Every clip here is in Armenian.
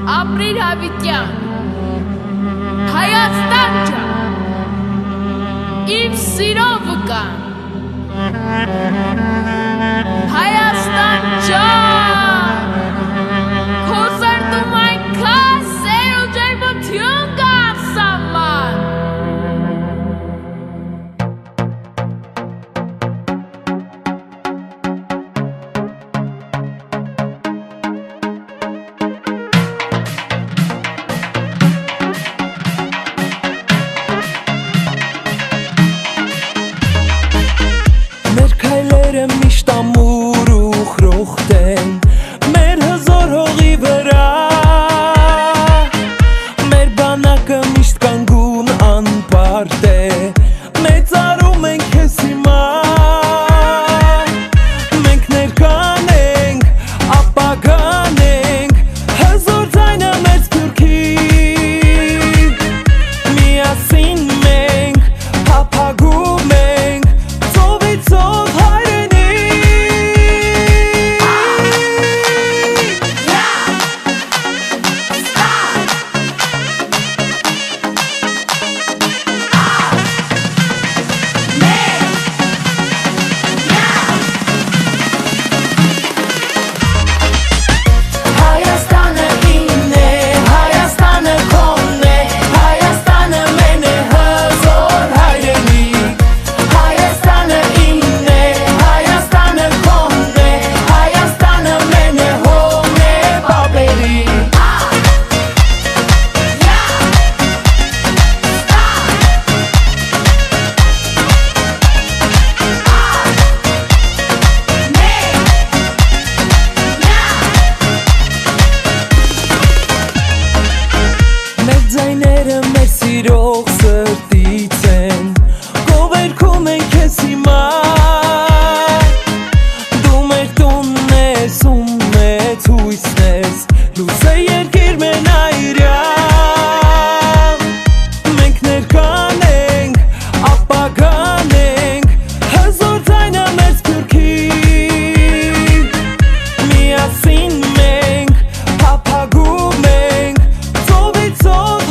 Ապրիր Հավիտյան, Հայաստան ջան, իմ սիրո վկան, Հայաստան ջան, քո սրտում այնքան սեր ու ջերմություն կա անսահման։ Միշտ ամուր ու խրոխտ են մեր հզոր հողի վրա, մեր բանակը միշտ կանգուն անպարտ է, մեծարում ենք քեզ հիմա, մենք ներկան ենք, ապագան ենք, հզոր ձայնը մեծ Սփյուռքի, միասին մենք փափագում ենք ծովից ծով մեր սիրող սրտից են, գովերքում ենք քեզ հիմա, դու մեր տունն ես ու մեծ հույսն ես, լույսը երկիր մենայրյա, մենք ներկան ենք, ապագան ենք, հզոր ձայնը մեր Սփյուռքի, միասին մենք փափագում ենք ծովից ծով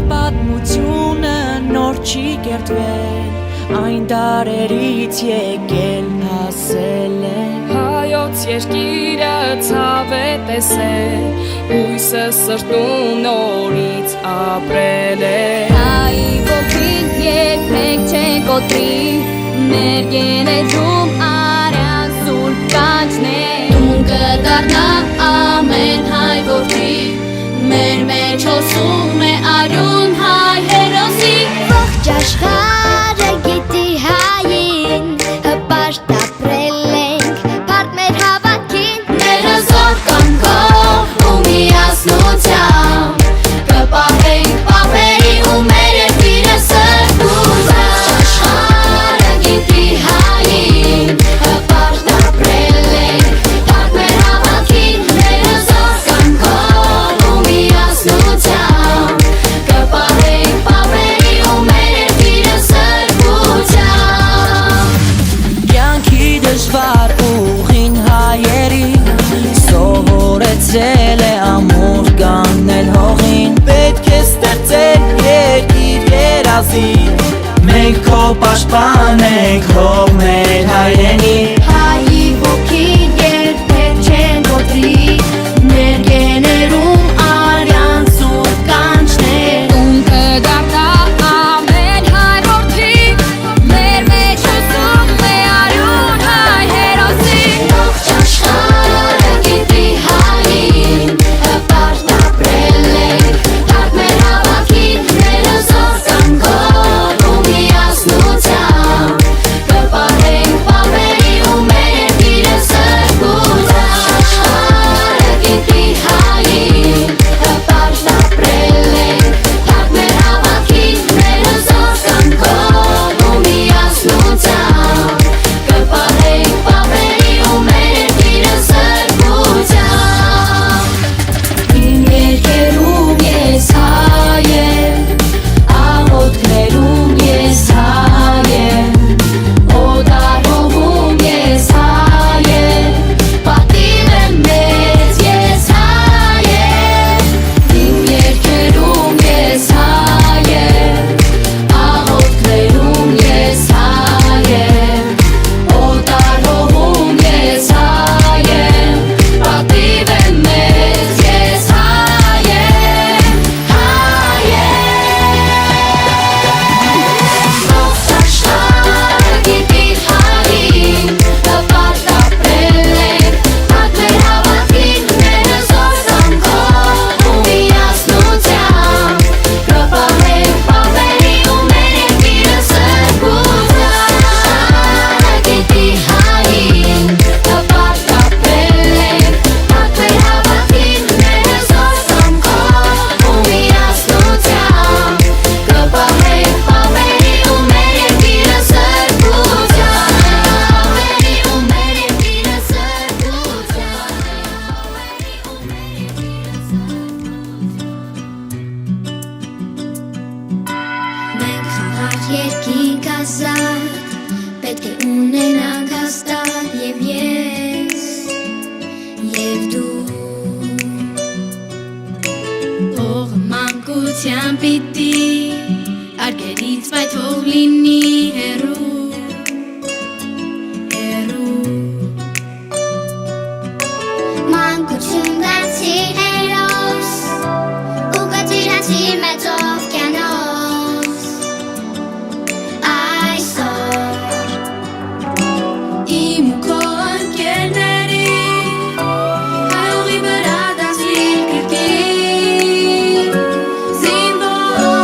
պատմությունը նոր չի կերտվել, այն դարերից եկել հասել է, հայոց երկիրը ցավ է տեսել, հույսը սրտում նորից ապրել է, հայ ոգին երբեք չեն կոտրի, մեր գենեզում արյան սուրբ Մեր մեջ հոսում է արյուն հայ հերոսի Ողջ աշխարհը գիտի հային Հպարտ ապրել ենք Բարդ մեր հավաքին Մեր հզոր կամքով ու միասնությամբ Կպահենք պապերի ու մեր երկիրը սրբությամբ Աշխարհը գիտի հային Հպարտ ապրել ենք Բարդ մեր հավաքին Մեր հզոր կամքով ու միասնությամբ Կպահենք պապերի ու մեր երկիրը սրբությամբ Կյանքի դժվար ուղին հայերի Սովորեցել է ամուր կանգնել հողին Պետք է ստեղծել երկիր երազի Մենք քո պաշտպան ենք հող մեր հայրենի Հայի ոգին երբեք չեն գոտրի Մեր գեներում արյան սուրբ կանչներ Ունքը դարձա ամեն հայ որդի Մեր մեջ հոսում է արյուն հայ հերոսի Ողջ աշխարհը գիտի հային Հպարտ ապրել ենք Հարկ մեր հավաքին Մեր հզոր կամքով ու միասնությամբ Կպահենք պապերի ու մեր երկիրը սրբությամբ Աշխարհը գիտի հային Հպարտ ապրել ենք Հարկ մեր հավաքին Մեր հզոր կամքով ու միասնությամբ Կպահենք պապերի ու մեր երկիրը սրբությամբ Իմ երկերում ես հայ եմ Աղոթքներում ես հայ եմ Օդարովում ես հայ եմ Պատիվ եմ մեծ ես հայ եմ Իմ երկերում ես հայ եմ Աղոթքներում ես հայ եմ Օդարովում ես հայ եմ Պատիվ եմ մեծ ես հայ եմ Ողջ աշխարհը գիտի հային Հպարտ ապրել ենք Հարկ մեր հավաքին Մեր հզոր կամքով ու միասնությամբ Կպահենք պապերի ու մեր երկիրը սրբությամբ Աշխարհը գիտի հային Հպարտ ապրել ենք Հարկ մեր հավաքին Մեր հզոր կամքով ու միասնությամբ Կպահենք պապերի ու մեր երկիրը սրբությամբ Պապերի ու մեր երկիրը Մենք խաղաղ երկինք ազատ Պետք է ունենանք հաստատ Եվ ես Եվ դու Հողը մանկության պիտի Արգերից վայ թող լինի հեռու Հեռու Մանկություն դարձի հերոս Ու կտիրանցի մեծ օվկիանոս Այսօր Իմ ու քո ընկերների Հայողի վրա դասիր կրկին Զինվոր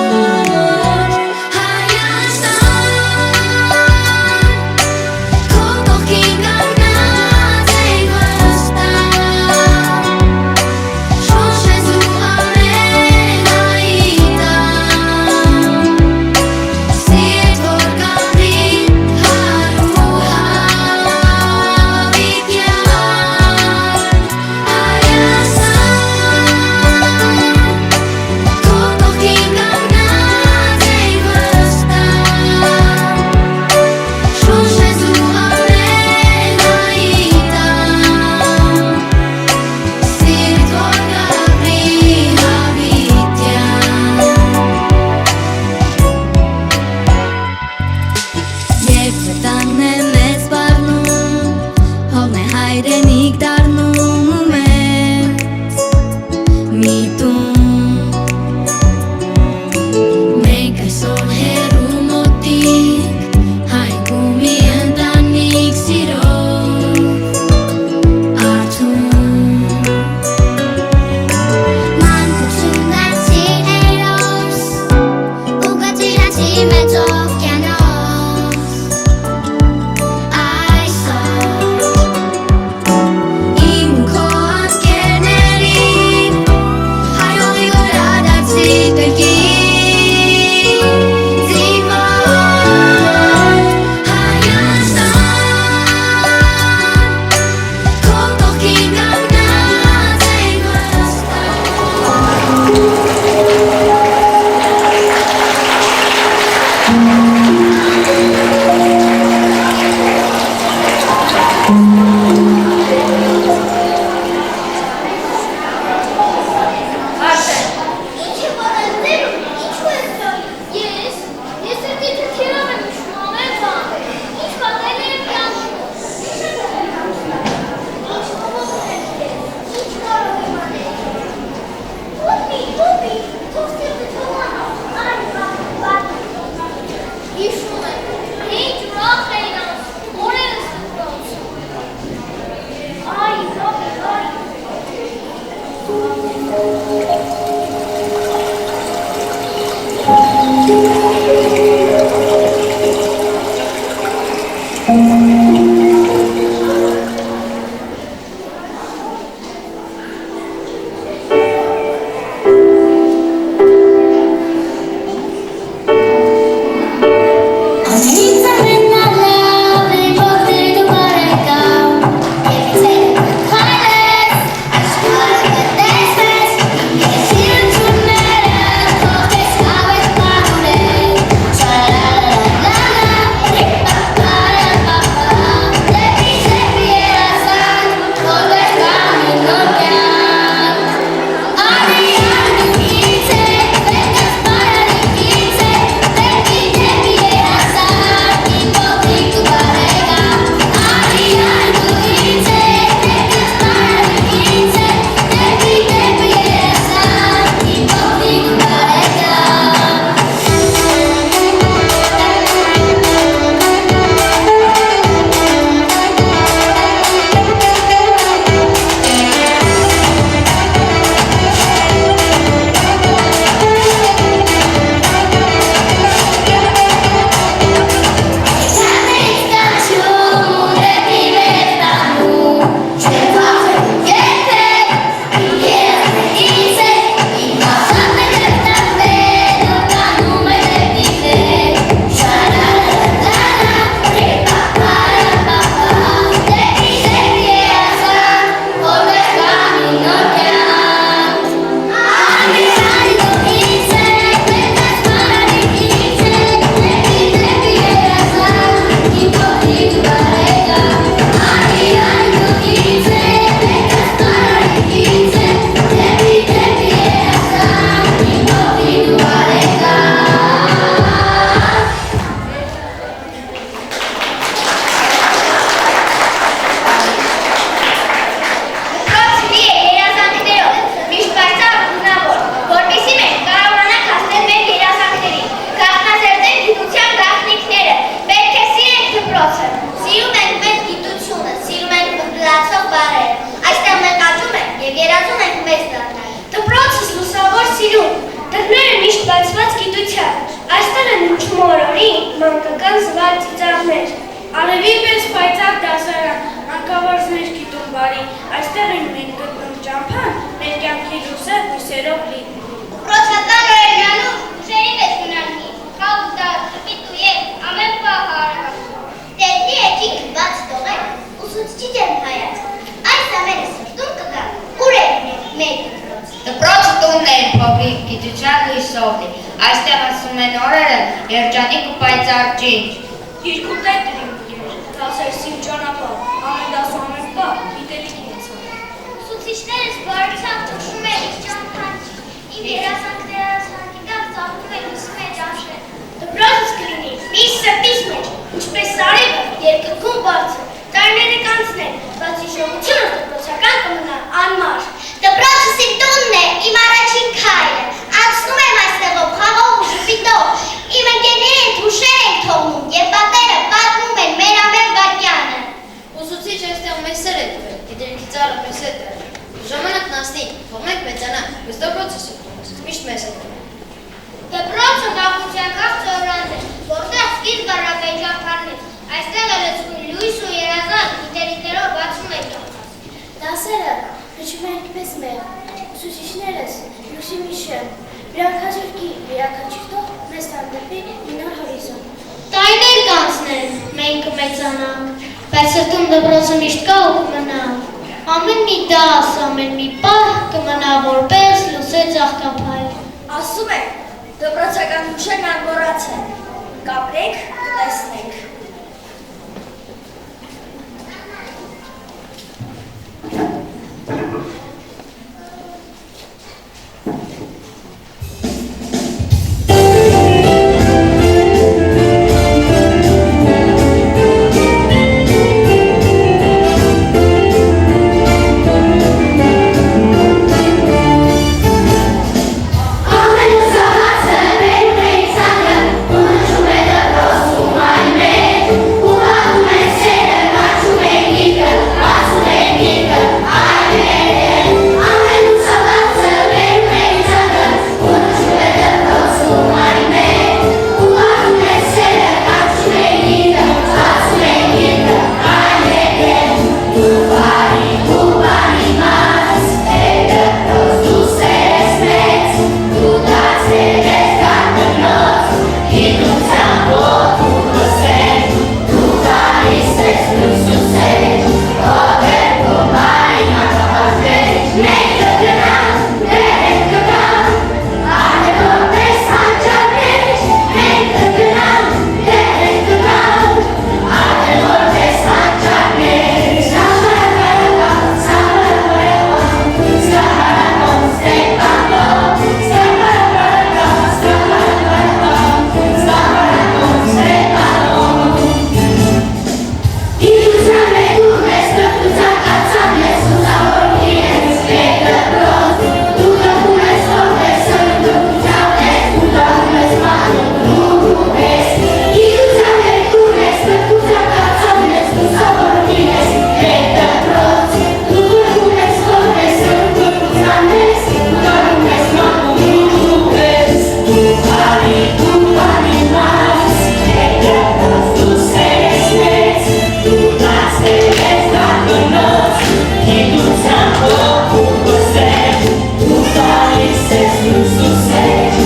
կնոց Գիտության հոգում բսեր Ու տալիս ես լուսուսեր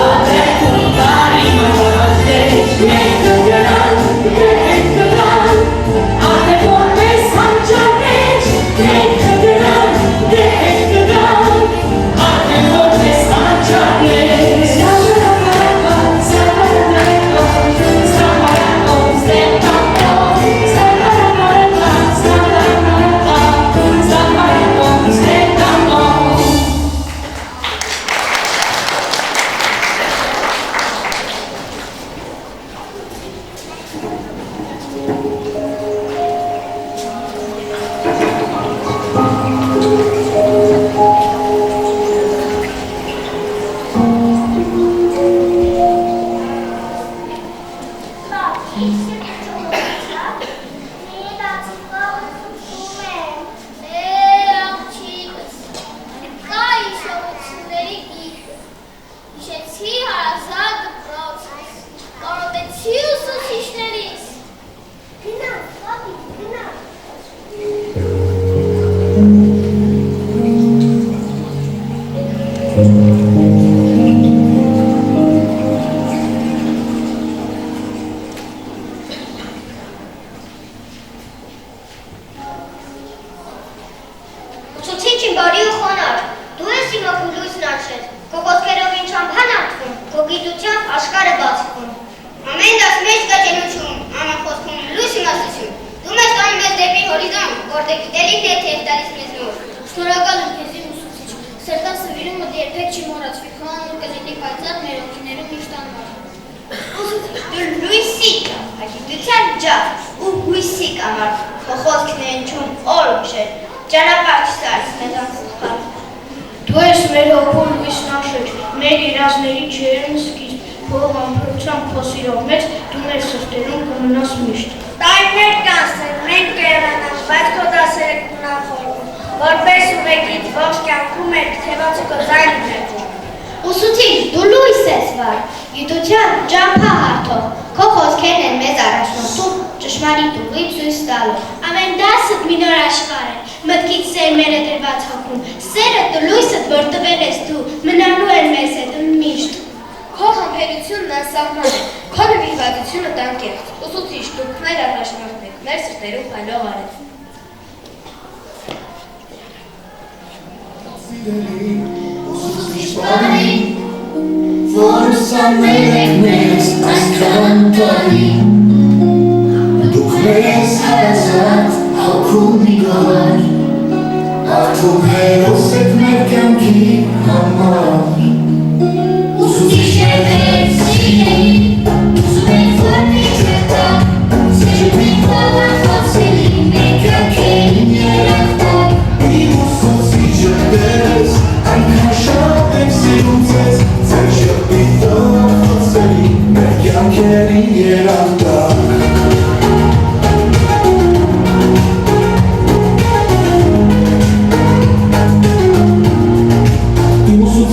Ատեքում բարի մհորդեր Մենք կգնան, մենք կգան Ատեքում մեզ հանճարներ Մենք կգնան, մենք կգան Ատեքում մեզ հանճարներ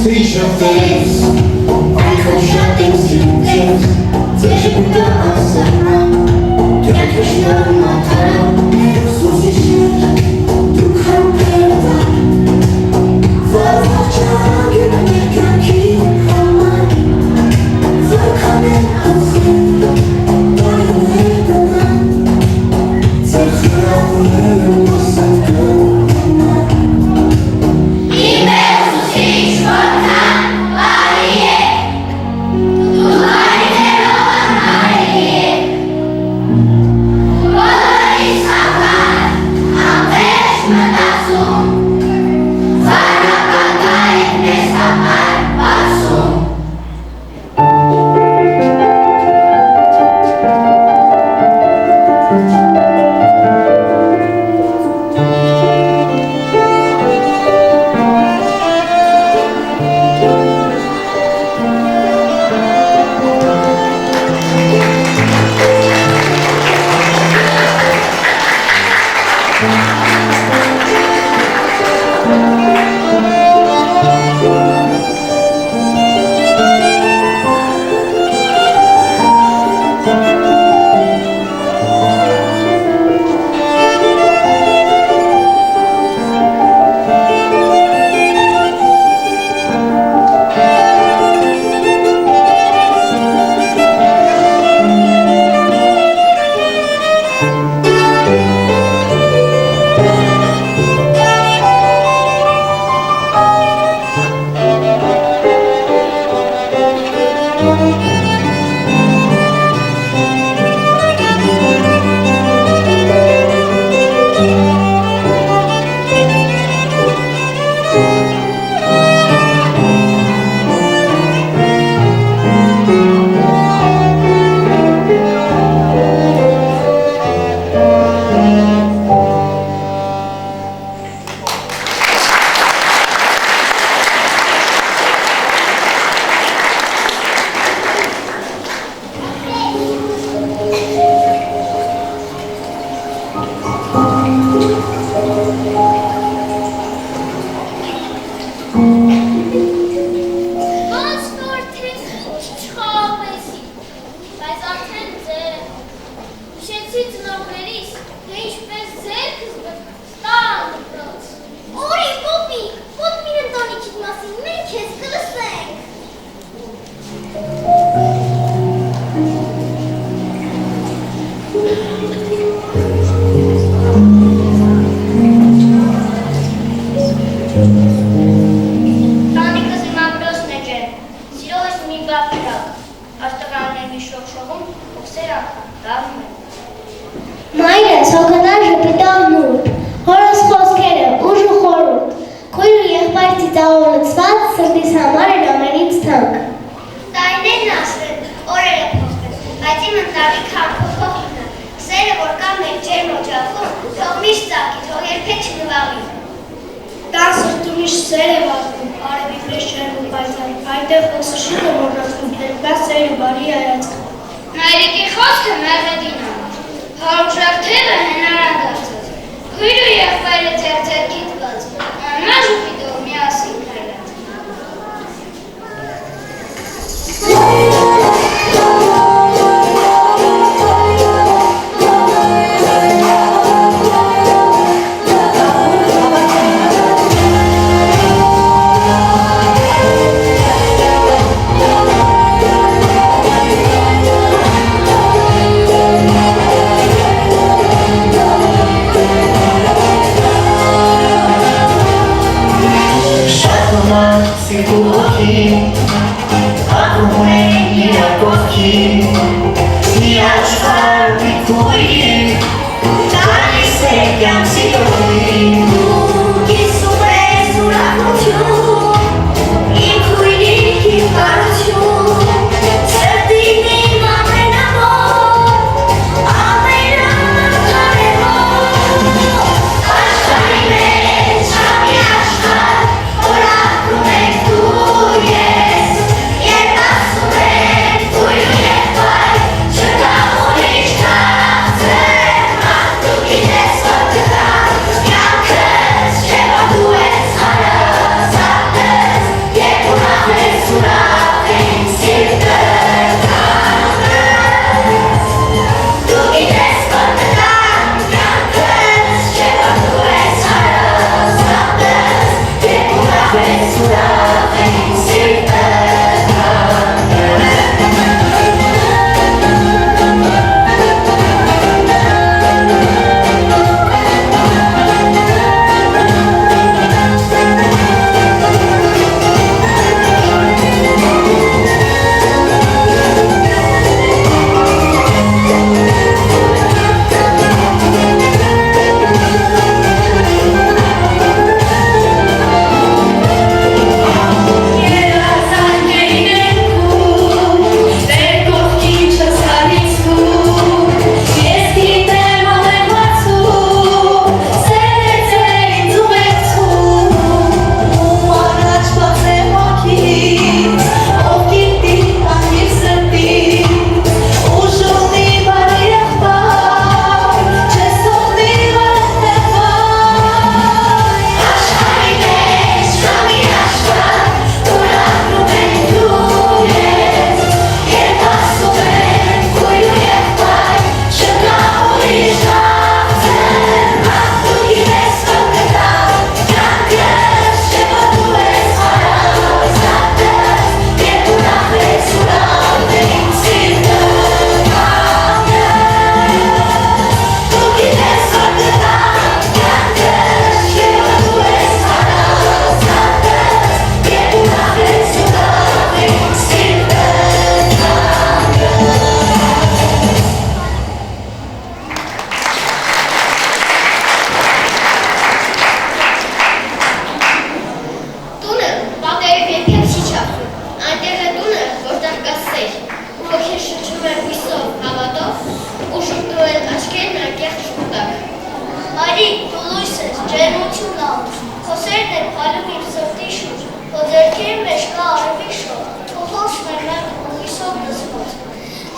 See Տանիքս իմ ամրոսն է ջեն, սիրով ես մի բավ գրակ, աշտղանն է մի շողշողում, ովսեր անգամ դարում են։ Մայրս հոգնար ժպիտով նուրբ, հորս խոսքերը ուժ ու խորուրդ, քույր ու եղբայր ծիծաղով լցված սրտիս համար էր ամենից թանկ։ Տարիներն ասրեն, օրերը փոխվեն, բայց իմ ընտանիքը անփոխողն է, սերը որ կա մեր ջերմ օջախում, թող միշտ ծագի, թող երբեք չնվաղի։ Տան սրտում միշտ սեր է վազվում, արևի պես ջերմ ու պայծառ, այդտեղ ոսը շուտ է մոռացվում, ներկա սեր ու բարի հայացքը։ Մայրիկի խոսքը մեղեդին է, հարուժակ թևը հենարան դարձած, քույր ու եղբայրը ձեր-ձեր գիտված, անմա ժուպիտով միասին քայլած։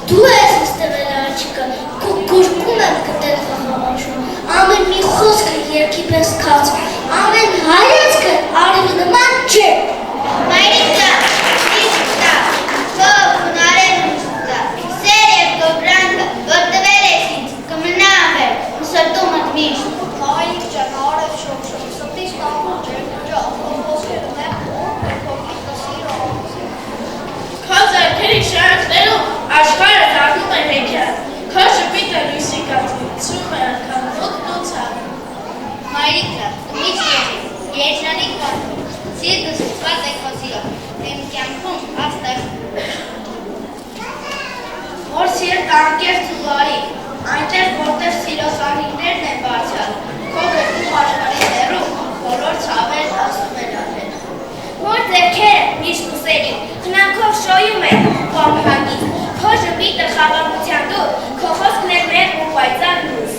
Դու ես ստվել աչիկը, կուրկում եմ կտել խաղավաշում, ամեն մի խոսքը երկի պես կացում, ամեն հայացքը արևի նման չէ։ Մայրիկ դա, միշտ դա, թող հունարեն դա, սեր և գոբրանքը, որ տվել ես ինձ, կմնա ամեր, սրտումըտ միշտ։ Մայրիկ ջան, արև շողշող, սպտիս տաղում ջեր, ջան, խոսքերը նեղ, փոքրիկ կսիրո։ Քո ձեռքերի շարքներով աշխարհը դառնում է հեքիաթ, քո շպիտը լույսի կաթիլցում է անգամ մոտն ու ցավը։ Երջանիկ մարդու, սիրտս ուծված է քո սիրով, իմ կյանքում աստեղ։ Որ սիրտ անկեղծ ու բարի, այնտեղ որտեղ սիրո սանիկներն են բարձրալ, քո գրքում աշխարհի դերում բոլոր ցավեր ասում են արվել։ Որ ձեռքերը միշտ ուսերի, խնամքով շոյում են քո ամհանգիստ, քո ժպիտը խաղաղության դուր, քո խոսքն է մեր ու պայծառ լույս։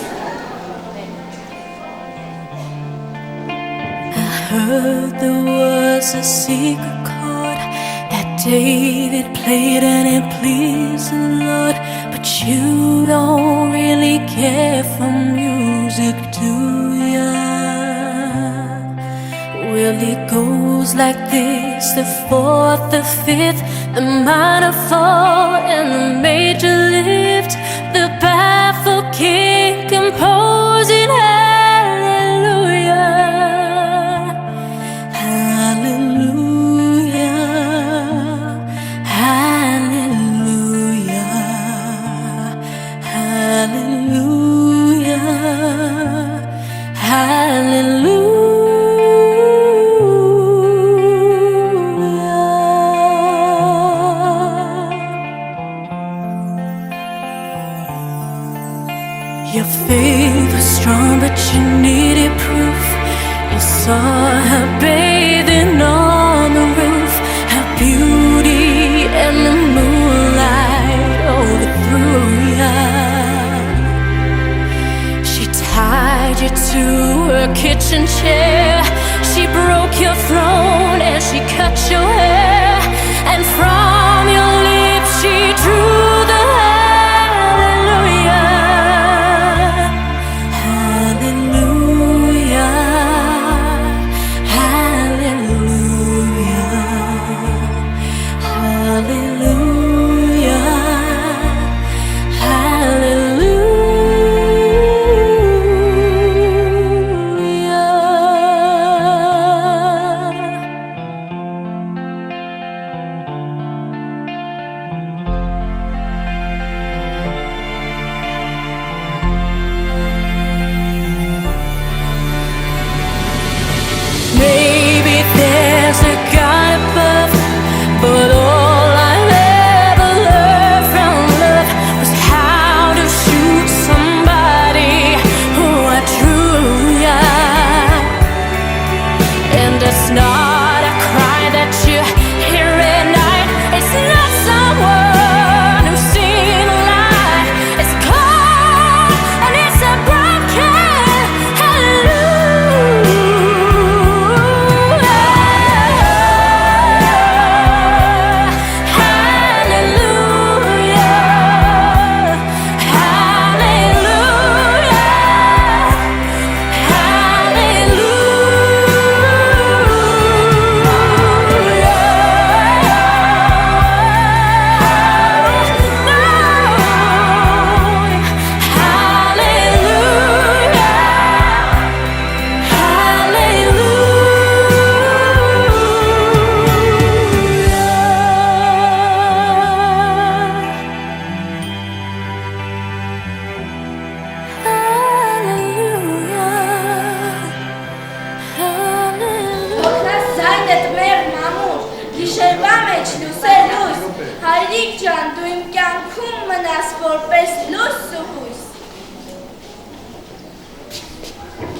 Heard there was a secret chord that David played and it pleased the Lord. But you don't really care for music, do ya? Well, it goes like this: the fourth, the fifth, the minor fall, and the major lift. The baffled king composing hallelujah. Your faith was strong, but you needed proof. You saw her bathing on the roof, her beauty and the moonlight overthrew ya. She tied you to her kitchen chair. She broke your throne and she cut your hair. And from your lips she drew the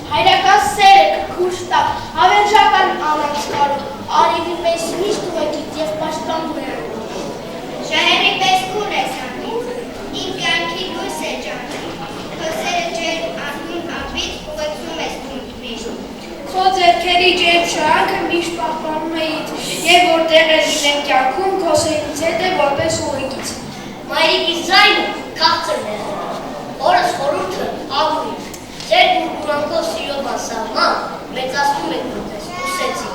Հայրական սերը կքուշ տա, հավերժական անանցկարում, արիվի պես միշտ ուղեկից և պաշտպանում է։ Շահերի պես քուն ես անգից, իմ կյանքի լույս է ջանքի, քո սերը ջեր անգուն հապից ուղեկցում ես քունդ միշտ։ Քո ձեռքերի ջերմ շրանքը միշտ պահպանում է իդ, և որտեղ ես իմ կյանքում քո սերից հետ է որպես ուղեկից։ Մայրիկիս ձայնը քաղցրն է, օրս խորհուրդը ագույն, ձեր գուրգուրանքով սիրով անսահման մեծացնում եք որպես ուսեցի։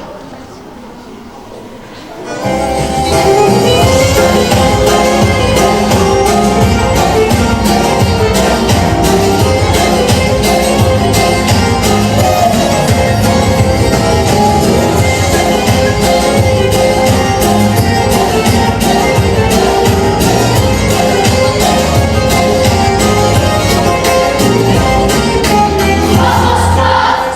Խոսքած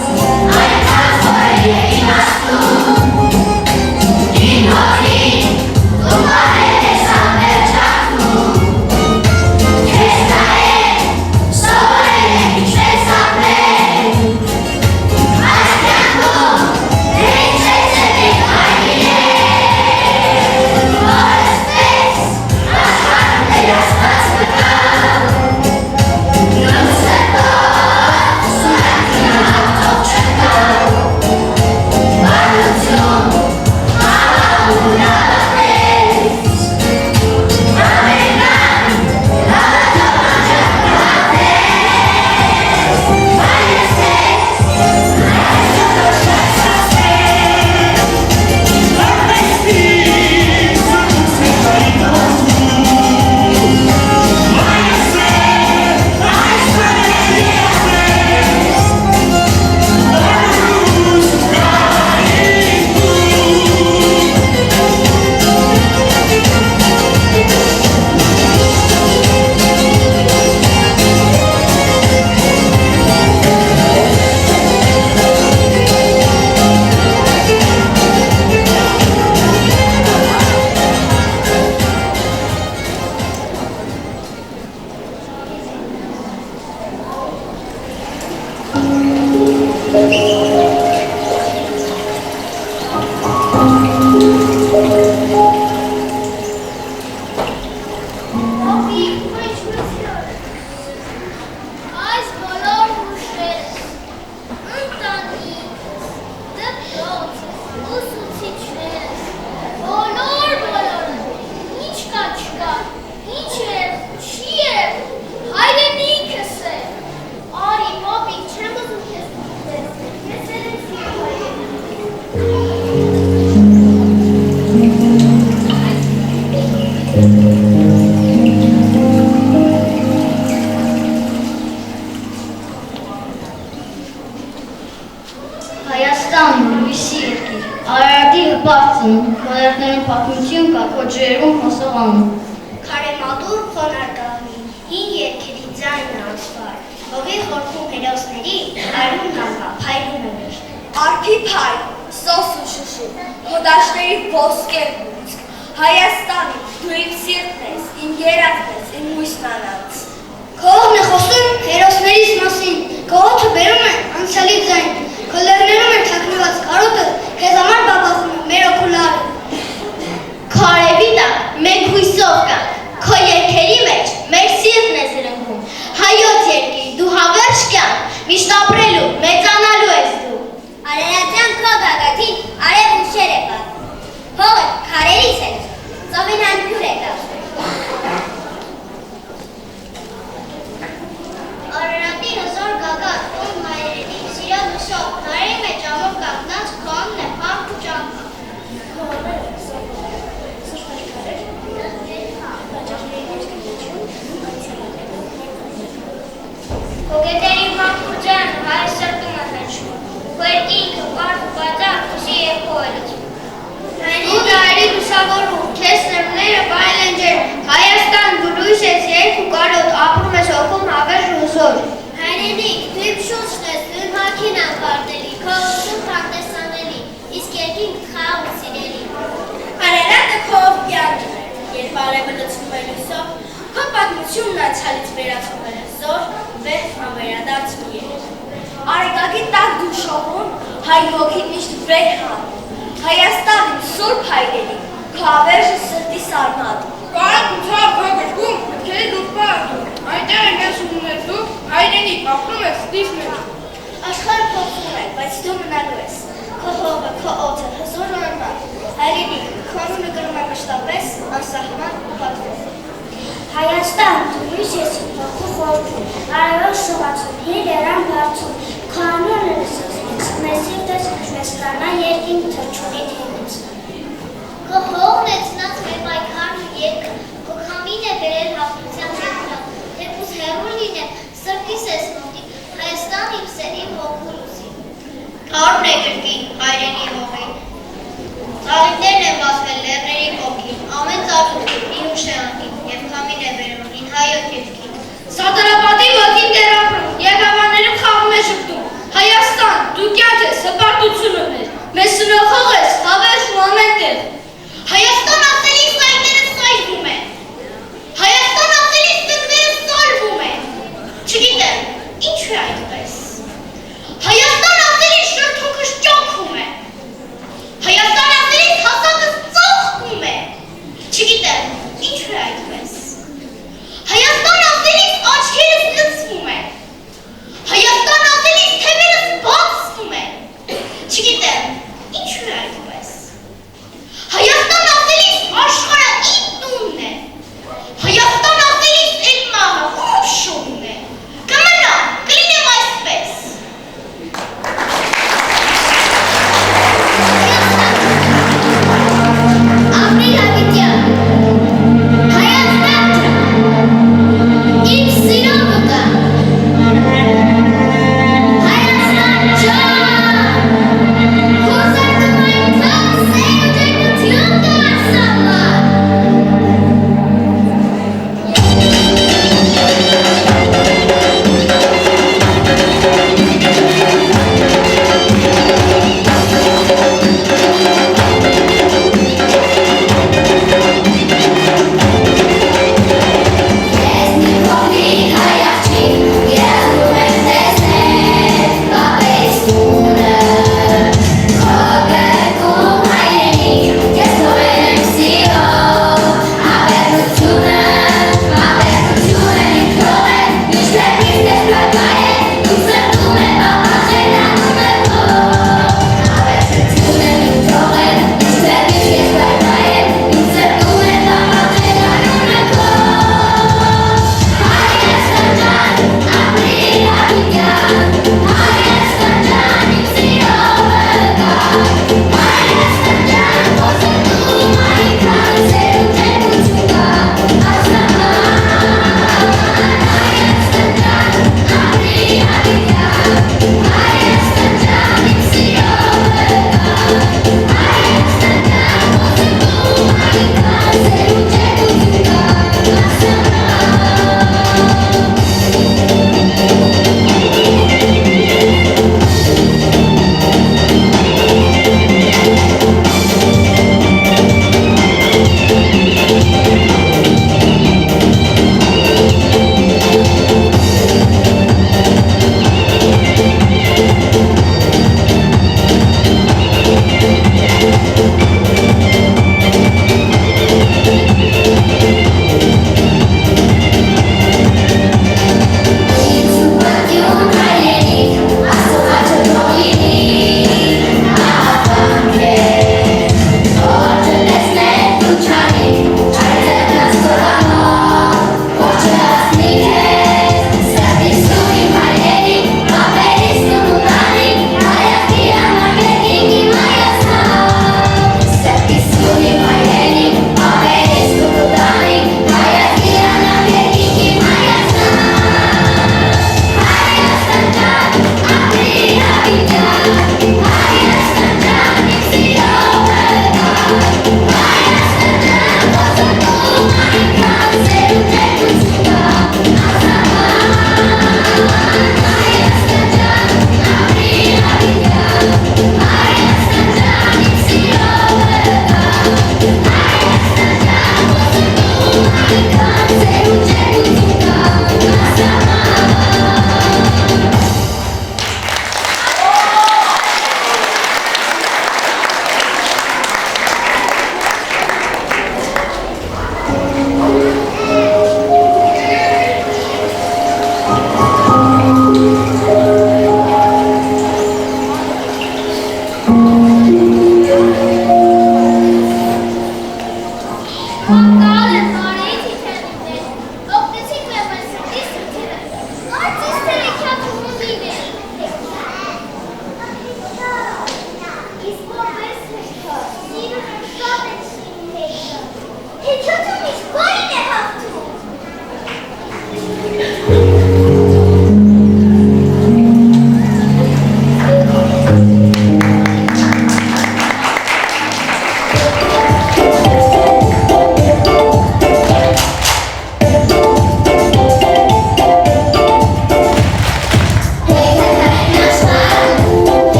Հայաստան լույսի երկիր, Արարատի հպարծն, քոներներում պատմություն կա, քո ջերում հոսողանում։ Քարեմատուր խոնարհկալի, հին երկրի ձայնը ասվար, հողի խորքում հերոսների, արյունն անգա, փայլում է միշտ։ Արփի փայլ, սոս ու շուշու, քո դաշտերի ոսկե բույսկ, Հայաստանի, դու իմ սիրտն ես, իմ երակն ես, իմ հույսն անանց։ Քո հողն է խոսում հերոսներից մասին, քո օդը բերում է անցյալի ձայն, քո լեռներում է թաքնված կարոտը, քեզ համար բաբախում է մեր օկուլարը։ Քո արևի տակ մենք հույսով կանք, քո երգերի մեջ մեր սիրտն է զրնգում, հայոց երկիր, դու հավերժ կյանք, միշտ ապրելու, մեծանալու ես դու։ Արարատյան քո գագաթին արև ուշեր է պատում, հողը քարերից է, ծովին անփյուր է կապում։ Արարատի հզոր գագաթ, ում հայերենի, սիրո լուսով, նարերի մեջ ամոք կանգնած, քո անունն է փառք ու ճամփա։ Քո գետերի մաքուր ձայնը հայ սրտում է հնչում, քո երկինքը պարզ ու բացակ քուսի երգով է լցվում։ Դու դարի լուսավորում, քեզ սրմները բայել են ջեր, Հայաստան դու լույս ես երկ ու կարոտ, ապրում ես հոգում հավերժ ու հզոր։ Հայրենիք, դու իմ շուրջն ես, դու իմ հագին անպարտելի, քո ուսում թաղտեսանելի, իսկ երկինքդ խաղաղ ու սիրելի։ Արարատը քո կյանքն է, երբ արևը լցվում է լույսով, քո պատմությունն անցյալից վերածվում է զոր, վեր անվերադարձ մի երեք։ Արեգակի տակ դու շողում, հայ ոգին միշտ վեր հանում, Հայաստան իմ սուրբ հայրենի, քո ավերժը սրտի սարմատ։ Կարակ ու ցավ քո գրկում, մտքերի դուք պարտում, այնտեղ են ես ունեցու, հայրենիք, ապրում ես ստիս մեջ։ Աշխարհը փոխվում է, բայց դու մնալու ես, քո հողը, քո օդը, հզոր ու անմար, հայրենիք, քո անունը կրում է մշտապես, անսահման ու պատվով։ Հայաստան, դու լույս ես իմ հոգու խորքում, արևով շողացում, հին երան բարձում, քո անունը լսեցնից, մեր սիրտս քշվեց կրանա երկինք թրջունի թևից։ Քո հողն է ծնած մեր պայքարն ու երկը, քո քամին է բերել հաղթության երկրը, թեկուզ հեռու լինեմ, սրտիս ես մոտիկ, Հայաստան իմ սերի հոգու լուսի։ Քարն է կրկին, հայրենի հողին, ծաղիկներն են բացվել լեռների կողքին, ամեն ծաղիկն մի հուշ է անկին, և քամին է բերում հին հայոց երկին։ Սատարապատի ոտին դեր ապրում, և հավաներում խաղում է ժպտում, Հայաստան, դու կյանք ես, հպարտությունը մեր, մեզ սնոխող ես, հավերժ ու ամեն տեղ։ Հայաստան ասելիս այդները սայվում են, Հայաստան ասելիս տկները սարվում են, չգիտեմ, ինչու է այդպես, Հայաստան ասելիս շրթունքս ճոքվում է, Հայաստան ասելիս հասակս ծոխվում է, չգիտեմ, ինչու է այդպես, Հայաստան ասելիս աչքերս լցվում է, Հայաստան ասելիս թևերս բացվում է,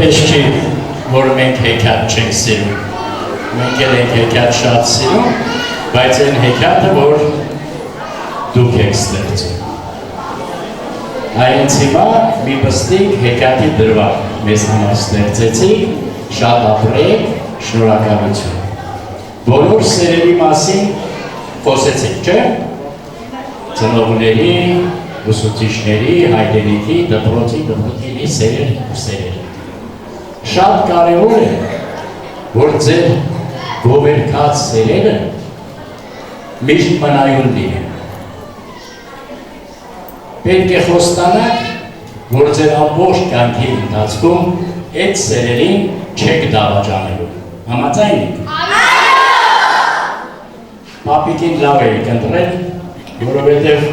Այնպես չի, որ մենք հեքիաթ չենք սիրում, մենք էլ ենք հեքիաթ շատ սիրում, բայց այն հեքիաթը, որ դուք եք ստեղծում։ Այնց հիմա մի պստիկ հեքիաթի դրվագ մեզ համար ստեղծեցիք, շատ ապրեք, շնորհակալություն։ Բոլոր սերերի մասին խոսեցիք, չէ՞։ Ծնողների, ուսուցիչների, հայրենիքի, դպրոցի սերեր։ Շատ կարևոր է, որ ձեր գովերքած սերերը միշտ մնայուն լինեն։ Պետք է խոստանաք, որ ձեր ամբողջ կյանքի ընթացքում այդ սերերին չեք դավաճանելու։ Համաձայն եք։ Պապիկին լավ եք ընտրել, որովհետև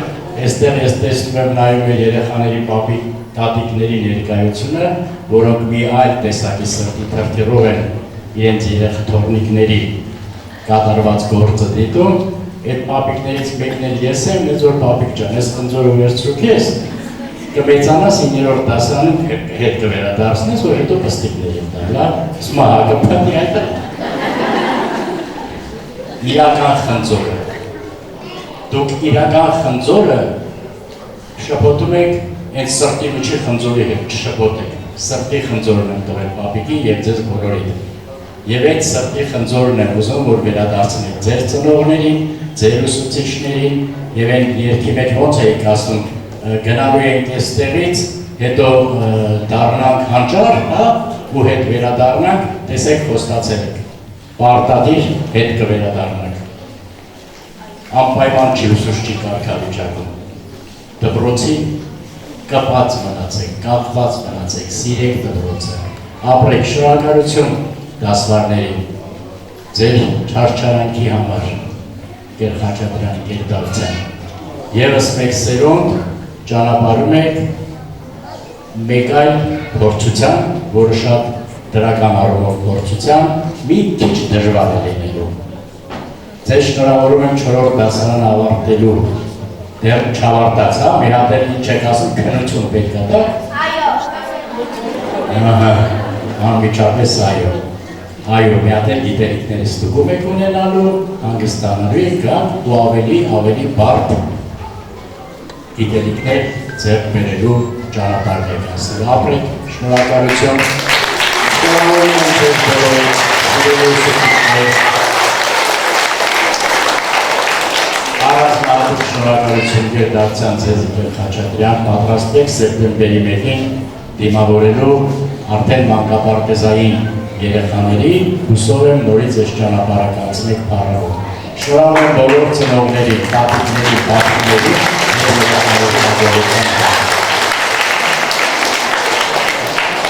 այստեղ ես տեսնում եմ նայում է երեխաների պապիկ տատիկների ներկայությունը, որոնք մի այլ տեսակի սրտի թրթիռով են իրենց երեխթորնիկների կատարված գործը դիտում, այդ պապիկներից մեկն էլ ես եմ, մեծ որ պապիկ ջան, ես խնձորը վերցրու քեզ, կմեծանաս 9-րդ դասարանում հետ կվերադարձնես, որ հետո պստիկներ եմ տալ, սմա հագպատի այդը։ Իրական խնձորը։ Դուք իրական խնձորը շփոթում եք այդ սրտի միջի խնձորի հետ չշփոթեք, սրտի խնձորն եմ տվել պապիկին և ձեզ բոլորին։ Եվ այդ սրտի խնձորն եմ ուզում, որ վերադարձնեք ձեր ծնողներին, ձեր ուսուցիչներին և այն երկի մեջ ոնց էիք ասում, գնալու ենք այստեղից, հետո դառնանք հանճար, ու հետ վերադառնանք, տեսեք խոստացել եք, պարտադիր հետ կվերադառնանք, անպայման չի ուսուցչի կարգավիճակում, դպրոցի կապած մնացեք, կապված մնացեք, սիրեք դպրոցը, ապրեք, շնորհակալություն դասվարներին, ձեր չարչարանքի համար, Գեր Խաչատրյան, Գեր Դավթյան, ևս մեկ սերունդ ճանապարհում եք մեկ այլ փորձության, որը շատ դրական առումով փորձության, մի քիչ դժվար է լինելու։ Ձեզ շնորհավորում եմ 4-րդ դասարանը ավարտելու, դեռ չավարտած, հա, մի հատ էլ ինչ եք ասում, քննություն պետք է տա։ Այո։ Ահա, անմիջապես այո։ Այո, մի հատ էլ գիտելիքները ստուգում եք ունենալու, հանգստանալու եք գալ ու ավելի բարդ գիտելիքներ ձեռք բերելու ճանապարհ եք անցնելու։ Ապրեք, շնորհակալություն։ Շնորհավորում եմ ձեզ բոլորին, սիրելի ուսուցիչներ։ Առանձնահատուկ շնորհակալություն Գեր Դավթյան, ձեզ Գեր Խաչատրյան, պատրաստ եք սեպտեմբերի 1-ին դիմավորելու արդեն մանկապարտեզային երեխաների, հուսով եմ նորից այս ճանապարհը կանցնեք փառահեղ։ Շնորհավոր եմ բոլոր ծնողներին, տատիկներին, բաբաներին,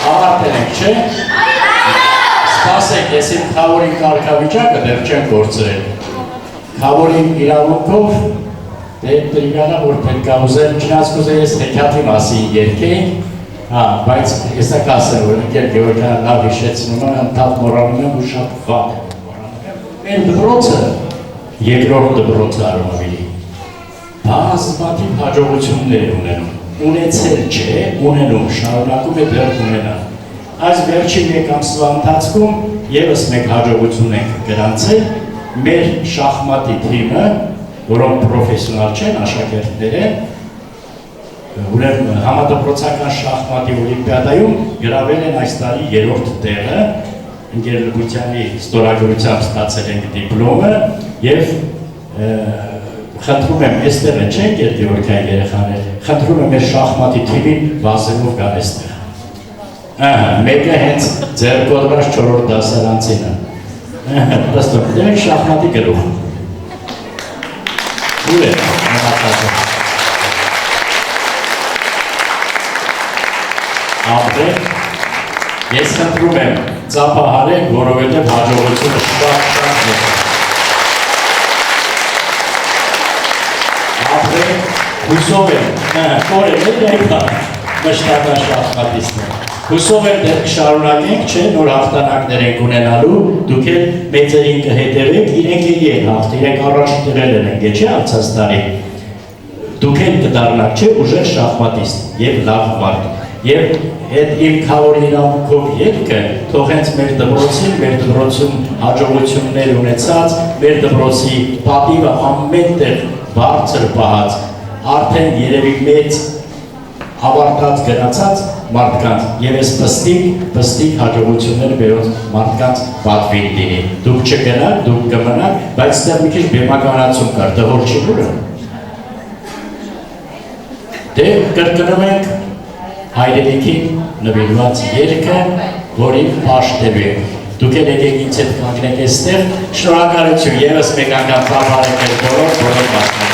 ավարտել ենք, չէ՞։ Սպասեք, ես իմ խավորի կարգավիճակը դեռ չեմ կորցրել։ Խավորի իրավունքով դե տրիվիալա որ պետք է ուզեմ, չնայած կուզեի ես հեքիաթի մասին երգեի, բայց ես կասեմ, որ ընկեր Գևորգյանը լավ հիշեցնում եմ, ընդհանուր մոռանում եմ ու շատ վատ մոռանում եմ։ Մեր դպրոցը, երկրորդ դպրոցը Արմավիրի, բազմաթիվ հաջողություններ է ունենում, ունեցել չէ, ունենում, շարունակում է դեռ ունենալ։ Այս վերջին մեկ ամսվա ընթացքում ևս մեկ հաջողություն ենք գրանցել, մեր շախմատի թիմը, որոնք պրոֆեսիոնալ չեն, աշակերտներ են, ուրեմն համադպրոցական շախմատի օլիմպիադայում գրավել են այս տարի 3-րդ տեղը, ընկեր Լգուտյանի ստորագրությամբ ստացել ենք դիպլոմը եւ խնդրում եմ, այստեղ են չէ՞ Գեր Գևորգյան երեխաներ, խնդրում եմ մեր շախմատի թիմին վազելով գալ այստեղ։ Ահա, մեկը հենց ձեր կոդրած 4-րդ դասարանցին է։ Պստոր, դեք շախմատի գրող։ Ուր է, մնացածը։ Ապրեք, ես խնդրում եմ ծափահարեք, որովհետև հաջողությունը շատ է։ Ապրեք, հուսով եմ, կոր եմ եկա, մշտական շախմատիստներ։ Հուսով եմ դեռ կշարունակենք, չէ, նոր հաղթանակներ ենք ունենալու, դուք էլ մեծերին կհետևեք, իրենք էլի են հաղթ, իրենք առաջ տղել են ենք, չէ, անցած տարի։ Դուք էլ կդառնաք, չէ, ուժեղ շախմատիստ և լավ մարդ։ Եվ այդ իմ խավորի իրավունքով ելքը թող հենց մեր դպրոցում հաջողություններ ունեցած, մեր դպրոցի պատիվը ամեն տեղ բարձր պահած, արդեն երևի մեծ ավարտած գնացած մարդկանց եւ այս պստիկ հաջողություններ բերած մարդկանց պատվին լինի։ Դուք չգնաք, դուք կմնաք, բայց ստեղ մի քիչ բեմականացում կար, դհոր չի բուրը։ Դե կրկնում ենք հայրենիքին նվիրված երգը, որին պաշտելու ենք։ Դուք էլ եկեք ինձ հետ կանգնեք այստեղ, շնորհակալություն, ևս մեկ անգամ ծափարեք բոլոր մասնակիցներին։